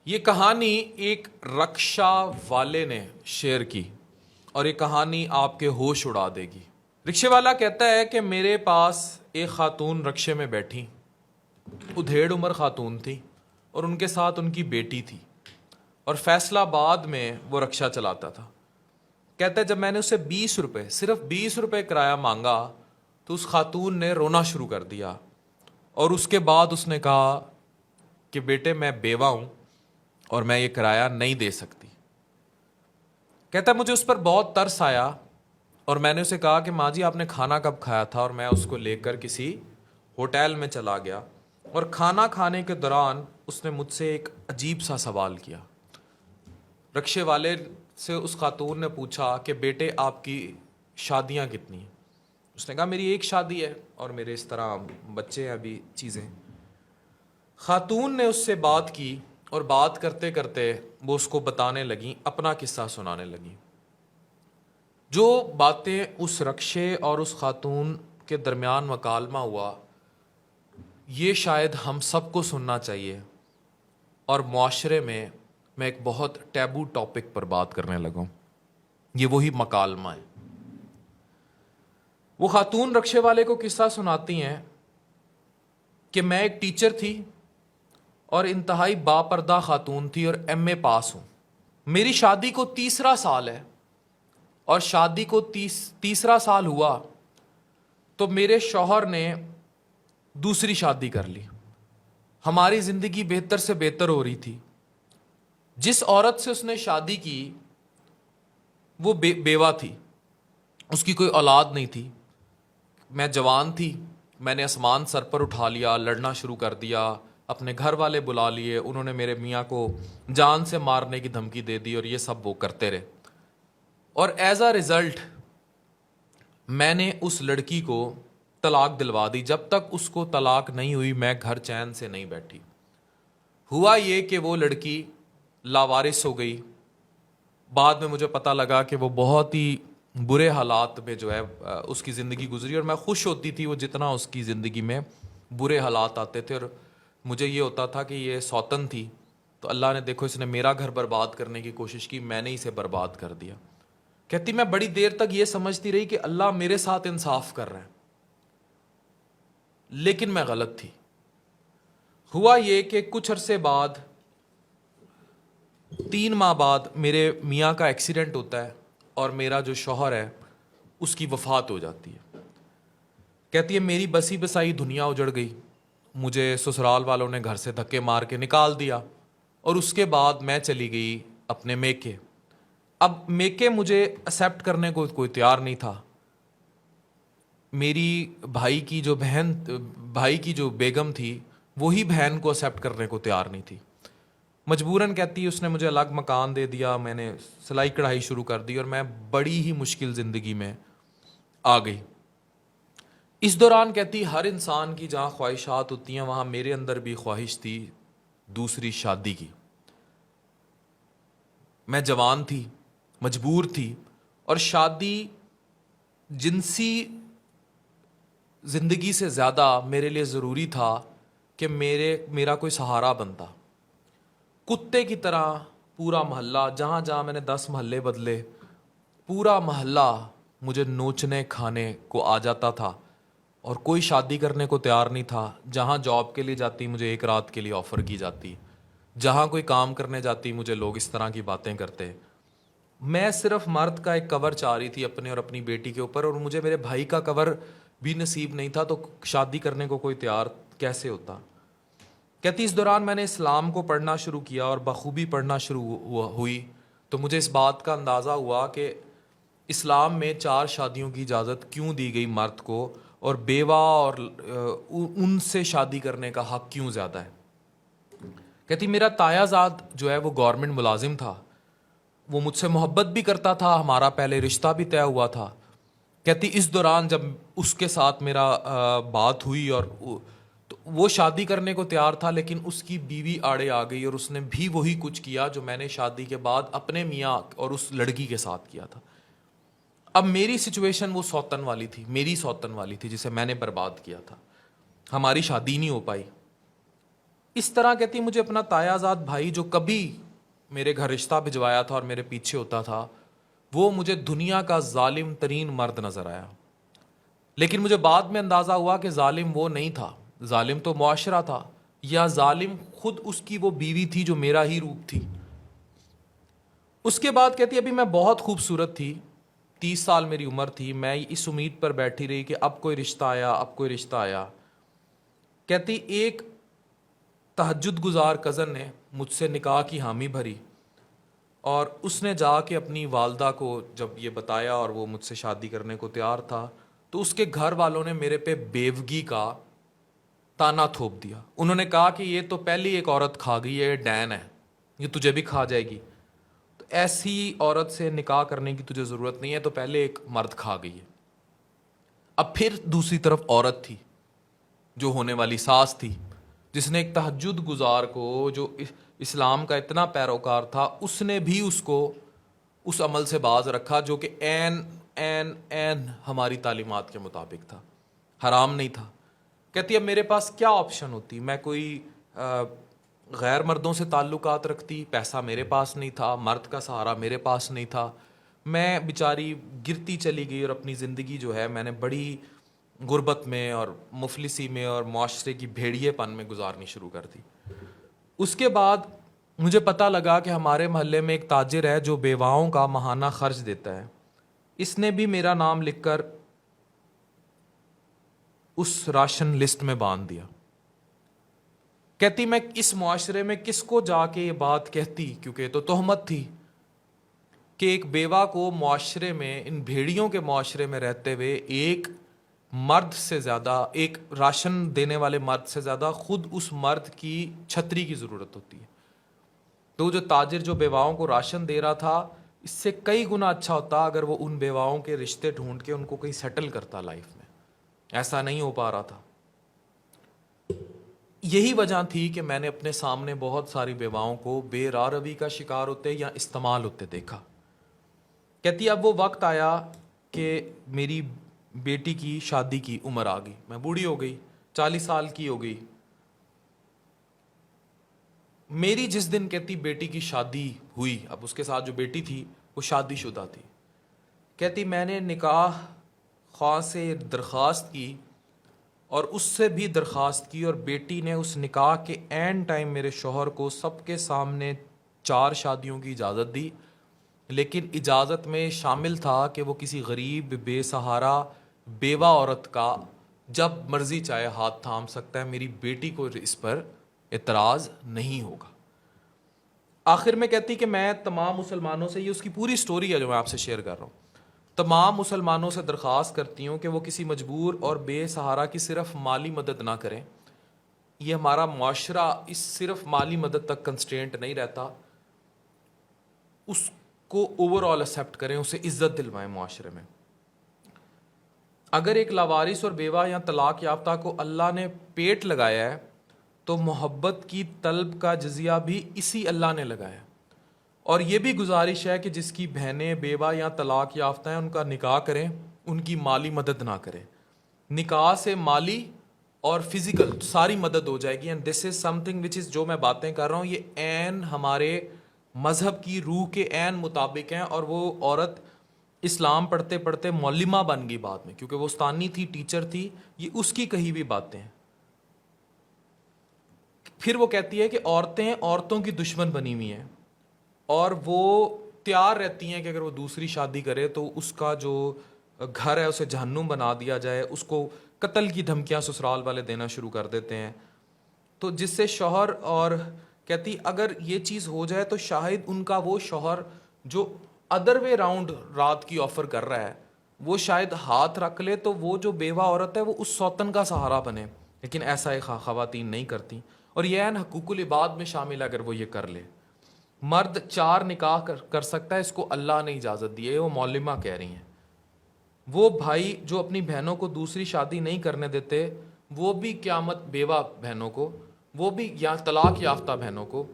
یہ کہانی ایک رکشا والے نے شیئر کی اور یہ کہانی آپ کے ہوش اڑا دے گی۔ رکشے والا کہتا ہے کہ میرے پاس ایک خاتون رکشے میں بیٹھی، ادھیڑ عمر خاتون تھی اور ان کے ساتھ ان کی بیٹی تھی، اور فیصل آباد میں وہ رکشا چلاتا تھا۔ کہتا ہے جب میں نے اسے 20 روپے، صرف 20 روپے کرایہ مانگا تو اس خاتون نے رونا شروع کر دیا، اور اس کے بعد اس نے کہا کہ بیٹے میں بیوہ ہوں اور میں یہ کرایہ نہیں دے سکتی۔ کہتا ہے مجھے اس پر بہت ترس آیا اور میں نے اسے کہا کہ ماں جی آپ نے کھانا کب کھایا تھا، اور میں اس کو لے کر کسی ہوٹل میں چلا گیا، اور کھانا کھانے کے دوران اس نے مجھ سے ایک عجیب سا سوال کیا۔ رکشے والے سے اس خاتون نے پوچھا کہ بیٹے آپ کی شادیاں کتنی ہیں؟ اس نے کہا میری ایک شادی ہے اور میرے اس طرح بچے ہیں ابھی چیزیں۔ خاتون نے اس سے بات کی اور بات کرتے کرتے وہ اس کو بتانے لگیں، اپنا قصہ سنانے لگیں۔ جو باتیں اس رکشے اور اس خاتون کے درمیان مکالمہ ہوا، یہ شاید ہم سب کو سننا چاہیے، اور معاشرے میں ایک بہت ٹیبو ٹاپک پر بات کرنے لگا۔ یہ وہی مکالمہ ہے۔ وہ خاتون رکشے والے کو قصہ سناتی ہیں کہ میں ایک ٹیچر تھی اور انتہائی باپردہ خاتون تھی اور ایم اے پاس ہوں۔ میری شادی کو 3 سال ہے، اور شادی کو 3 سال ہوا تو میرے شوہر نے دوسری شادی کر لی۔ ہماری زندگی بہتر سے بہتر ہو رہی تھی۔ جس عورت سے اس نے شادی کی وہ بیوہ تھی، اس کی کوئی اولاد نہیں تھی۔ میں جوان تھی، میں نے آسمان سر پر اٹھا لیا، لڑنا شروع کر دیا، اپنے گھر والے بلا لیے، انہوں نے میرے میاں کو جان سے مارنے کی دھمکی دے دی، اور یہ سب وہ کرتے رہے۔ اور ایز اے ریزلٹ میں نے اس لڑکی کو طلاق دلوا دی۔ جب تک اس کو طلاق نہیں ہوئی میں گھر چین سے نہیں بیٹھی۔ ہوا یہ کہ وہ لڑکی لاوارث ہو گئی۔ بعد میں مجھے پتہ لگا کہ وہ بہت ہی برے حالات میں جو ہے اس کی زندگی گزری، اور میں خوش ہوتی تھی وہ جتنا اس کی زندگی میں برے حالات آتے تھے، اور مجھے یہ ہوتا تھا کہ یہ سوتن تھی تو اللہ نے دیکھو اس نے میرا گھر برباد کرنے کی کوشش کی، میں نے اسے برباد کر دیا۔ کہتی میں بڑی دیر تک یہ سمجھتی رہی کہ اللہ میرے ساتھ انصاف کر رہا ہے، لیکن میں غلط تھی۔ ہوا یہ کہ کچھ عرصے بعد، 3 ماہ بعد میرے میاں کا ایکسیڈنٹ ہوتا ہے، اور میرا جو شوہر ہے اس کی وفات ہو جاتی ہے۔ کہتی ہے میری بسی بسائی دنیا اجڑ گئی، مجھے سسرال والوں نے گھر سے دھکے مار کے نکال دیا، اور اس کے بعد میں چلی گئی اپنے میکے۔ اب میکے مجھے ایکسیپٹ کرنے کو کوئی تیار نہیں تھا۔ میری بھائی کی جو بیگم تھی وہی بہن کو ایکسیپٹ کرنے کو تیار نہیں تھی۔ مجبوراً کہتی اس نے مجھے الگ مکان دے دیا، میں نے سلائی کڑھائی شروع کر دی، اور میں بڑی ہی مشکل زندگی میں آ گئی۔ اس دوران کہتی ہر انسان کی جہاں خواہشات ہوتی ہیں وہاں میرے اندر بھی خواہش تھی دوسری شادی کی۔ میں جوان تھی، مجبور تھی، اور شادی جنسی زندگی سے زیادہ میرے لیے ضروری تھا کہ میرا کوئی سہارا بنتا۔ کتے کی طرح پورا محلہ، جہاں جہاں میں نے 10 محلے بدلے، پورا محلہ مجھے نوچنے کھانے کو آ جاتا تھا، اور کوئی شادی کرنے کو تیار نہیں تھا۔ جہاں جاب کے لیے جاتی مجھے 1 رات کے لیے آفر کی جاتی، جہاں کوئی کام کرنے جاتی مجھے لوگ اس طرح کی باتیں کرتے۔ میں صرف مرد کا ایک کور چاہ رہی تھی اپنے اور اپنی بیٹی کے اوپر، اور مجھے میرے بھائی کا کور بھی نصیب نہیں تھا، تو شادی کرنے کو کوئی تیار کیسے ہوتا۔ کہتی اس دوران میں نے اسلام کو پڑھنا شروع کیا اور بخوبی پڑھنا شروع ہوئی، تو مجھے اس بات کا اندازہ ہوا کہ اسلام میں 4 شادیوں کی اجازت کیوں دی گئی مرد کو، اور بیوہ اور ان سے شادی کرنے کا حق کیوں زیادہ ہے۔ کہتی میرا تایا زاد جو ہے وہ گورنمنٹ ملازم تھا، وہ مجھ سے محبت بھی کرتا تھا، ہمارا پہلے رشتہ بھی طے ہوا تھا۔ کہتی اس دوران جب اس کے ساتھ میرا بات ہوئی، اور تو وہ شادی کرنے کو تیار تھا، لیکن اس کی بیوی آڑے آ گئی، اور اس نے بھی وہی کچھ کیا جو میں نے شادی کے بعد اپنے میاں اور اس لڑکی کے ساتھ کیا تھا۔ اب میری سچویشن وہ سوتن والی تھی، میری سوتن والی تھی جسے میں نے برباد کیا تھا۔ ہماری شادی نہیں ہو پائی۔ اس طرح کہتی مجھے اپنا تایا زاد بھائی جو کبھی میرے گھر رشتہ بھجوایا تھا اور میرے پیچھے ہوتا تھا، وہ مجھے دنیا کا ظالم ترین مرد نظر آیا. لیکن مجھے بعد میں اندازہ ہوا کہ ظالم وہ نہیں تھا، ظالم تو معاشرہ تھا، یا ظالم خود اس کی وہ بیوی تھی جو میرا ہی روپ تھی. اس کے بعد کہتی ابھی میں بہت خوبصورت تھی، 30 سال میری عمر تھی، میں اس امید پر بیٹھی رہی کہ اب کوئی رشتہ آیا، اب کوئی رشتہ آیا. کہتی ایک تہجد گزار کزن نے مجھ سے نکاح کی حامی بھری، اور اس نے جا کے اپنی والدہ کو جب یہ بتایا اور وہ مجھ سے شادی کرنے کو تیار تھا، تو اس کے گھر والوں نے میرے پہ بیوگی کا تانا تھوپ دیا. انہوں نے کہا کہ یہ تو پہلی ایک عورت کھا گئی ہے، یہ ڈین ہے، یہ تجھے بھی کھا جائے گی، تو ایسی عورت سے نکاح کرنے کی تجھے ضرورت نہیں ہے، تو پہلے ایک مرد کھا گئی ہے. اب پھر دوسری طرف عورت تھی جو ہونے والی ساس تھی، جس نے ایک تہجد گزار کو جو اسلام کا اتنا پیروکار تھا، اس نے بھی اس کو اس عمل سے باز رکھا جو کہ این ہماری تعلیمات کے مطابق تھا، حرام نہیں تھا. کہتی اب میرے پاس کیا آپشن ہوتی، میں کوئی غیر مردوں سے تعلقات رکھتی، پیسہ میرے پاس نہیں تھا، مرد کا سہارا میرے پاس نہیں تھا، میں بیچاری گرتی چلی گئی اور اپنی زندگی جو ہے میں نے بڑی غربت میں اور مفلسی میں اور معاشرے کی بھیڑیے پن میں گزارنی شروع کر دی. اس کے بعد مجھے پتہ لگا کہ ہمارے محلے میں ایک تاجر ہے جو بیواؤں کا ماہانہ خرچ دیتا ہے. اس نے بھی میرا نام لکھ کر اس راشن لسٹ میں باندھ دیا. کہتی میں اس معاشرے میں کس کو جا کے یہ بات کہتی، کیونکہ یہ تو تہمت تھی کہ ایک بیوہ کو معاشرے میں، ان بھیڑیوں کے معاشرے میں رہتے ہوئے، ایک مرد سے زیادہ، ایک راشن دینے والے مرد سے زیادہ خود اس مرد کی چھتری کی ضرورت ہوتی ہے. تو جو تاجر جو بیواؤں کو راشن دے رہا تھا، اس سے کئی گنا اچھا ہوتا اگر وہ ان بیواؤں کے رشتے ڈھونڈ کے ان کو کہیں سیٹل کرتا لائف میں. ایسا نہیں ہو پا رہا تھا. یہی وجہ تھی کہ میں نے اپنے سامنے بہت ساری بیواؤں کو بے راہ روی کا شکار ہوتے یا استعمال ہوتے دیکھا. کہتی اب وہ وقت آیا کہ میری بیٹی کی شادی کی عمر آ گئی، میں بوڑھی ہو گئی، 40 سال کی ہو گئی. میری جس دن کہتی بیٹی کی شادی ہوئی، اب اس کے ساتھ جو بیٹی تھی وہ شادی شدہ تھی. کہتی میں نے نکاح خواہ سے درخواست کی اور اس سے بھی درخواست کی، اور بیٹی نے اس نکاح کے عین ٹائم میرے شوہر کو سب کے سامنے 4 شادیوں کی اجازت دی. لیکن اجازت میں شامل تھا کہ وہ کسی غریب بے سہارا بیوہ عورت کا جب مرضی چاہے ہاتھ تھام سکتا ہے، میری بیٹی کو اس پر اعتراض نہیں ہوگا. آخر میں کہتی کہ میں تمام مسلمانوں سے، یہ اس کی پوری سٹوری ہے جو میں آپ سے شیئر کر رہا ہوں، تمام مسلمانوں سے درخواست کرتی ہوں کہ وہ کسی مجبور اور بے سہارا کی صرف مالی مدد نہ کریں. یہ ہمارا معاشرہ اس صرف مالی مدد تک کنسٹرینٹ نہیں رہتا، اس کو اوور آل ایکسیپٹ کریں، اسے عزت دلوائیں معاشرے میں. اگر ایک لاوارث اور بیوہ یا طلاق یافتہ کو اللہ نے پیٹ لگایا ہے تو محبت کی طلب کا جزیہ بھی اسی اللہ نے لگایا. اور یہ بھی گزارش ہے کہ جس کی بہنیں بیوہ یا طلاق یافتہ ہیں ان کا نکاح کریں، ان کی مالی مدد نہ کریں. نکاح سے مالی اور فزیکل ساری مدد ہو جائے گی. And this is some thing which از، جو میں باتیں کر رہا ہوں یہ عین ہمارے مذہب کی روح کے عین مطابق ہیں. اور وہ عورت اسلام پڑھتے پڑھتے معلمہ بن گئی بعد میں، کیونکہ وہ استانی تھی، ٹیچر تھی. یہ اس کی کہی ہوئی باتیں ہیں. پھر وہ کہتی ہے کہ عورتیں عورتوں کی دشمن بنی ہوئی ہیں، اور وہ تیار رہتی ہیں کہ اگر وہ دوسری شادی کرے تو اس کا جو گھر ہے اسے جہنم بنا دیا جائے، اس کو قتل کی دھمکیاں سسرال والے دینا شروع کر دیتے ہیں. تو جس سے شوہر، اور کہتی اگر یہ چیز ہو جائے تو شاید ان کا وہ شوہر جو ادر وے راؤنڈ رات کی آفر کر رہا ہے وہ شاید ہاتھ رکھ لے، تو وہ جو بیوہ عورت ہے وہ اس سوتن کا سہارا بنے. لیکن ایسا ایک خواتین نہیں کرتی، اور یہ عین حقوق العباد میں شامل ہے. اگر وہ یہ کر لے، مرد 4 نکاح کر سکتا ہے، اس کو اللہ نے اجازت دی ہے. وہ معلمہ کہہ رہی ہیں. وہ بھائی جو اپنی بہنوں کو دوسری شادی نہیں کرنے دیتے، وہ بھی قیامت، بیوہ بہنوں کو، وہ بھی یا طلاق یافتہ بہنوں کو،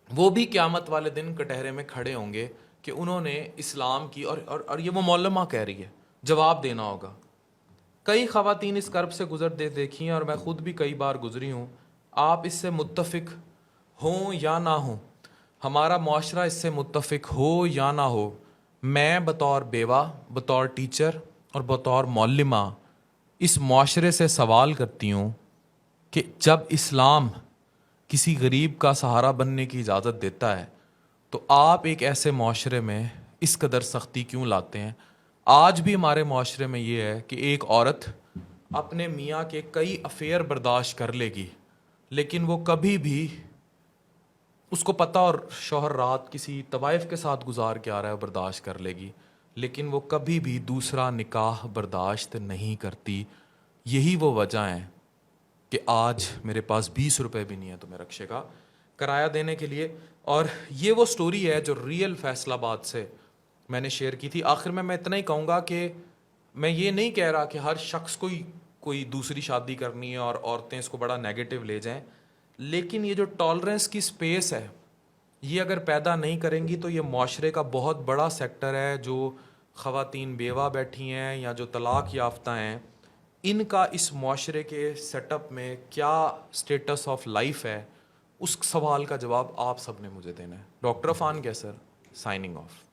وہ بھی قیامت والے دن کٹہرے میں کھڑے ہوں گے کہ انہوں نے اسلام کی، اور یہ وہ معلمہ کہہ رہی ہے، جواب دینا ہوگا. کئی خواتین اس کرب سے گزر دیکھی ہیں، اور میں خود بھی کئی بار گزری ہوں آپ اس سے متفق ہوں یا نہ ہوں، ہمارا معاشرہ اس سے متفق ہو یا نہ ہو، میں بطور بیوہ، بطور ٹیچر اور بطور معلمہ اس معاشرے سے سوال کرتی ہوں کہ جب اسلام کسی غریب کا سہارا بننے کی اجازت دیتا ہے تو آپ ایک ایسے معاشرے میں اس قدر سختی کیوں لاتے ہیں؟ آج بھی ہمارے معاشرے میں یہ ہے کہ ایک عورت اپنے میاں کے کئی افیئر برداشت کر لے گی، لیکن وہ کبھی بھی، اس کو پتہ اور شوہر رات کسی طوائف کے ساتھ گزار کے آ رہا ہے، برداشت کر لے گی، لیکن وہ کبھی بھی دوسرا نکاح برداشت نہیں کرتی۔ یہی وہ وجہ ہیں کہ آج میرے پاس 20 روپے بھی نہیں ہے تو میں رکشے کا کرایہ دینے کے لیے۔ اور یہ وہ سٹوری ہے جو ریئل فیصل آباد سے میں نے شیئر کی تھی۔ آخر میں اتنا ہی کہوں گا کہ میں یہ نہیں کہہ رہا کہ ہر شخص کو ہی کوئی دوسری شادی کرنی ہے اور عورتیں اس کو بڑا نیگیٹو لے جائیں، لیکن یہ جو ٹالرنس کی سپیس ہے، یہ اگر پیدا نہیں کریں گی تو یہ معاشرے کا بہت بڑا سیکٹر ہے، جو خواتین بیوہ بیٹھی ہیں یا جو طلاق یافتہ ہیں، ان کا اس معاشرے کے سیٹ اپ میں کیا سٹیٹس آف لائف ہے، اس سوال کا جواب آپ سب نے مجھے دینا ہے۔ ڈاکٹر عفان کیسر، سائننگ آف۔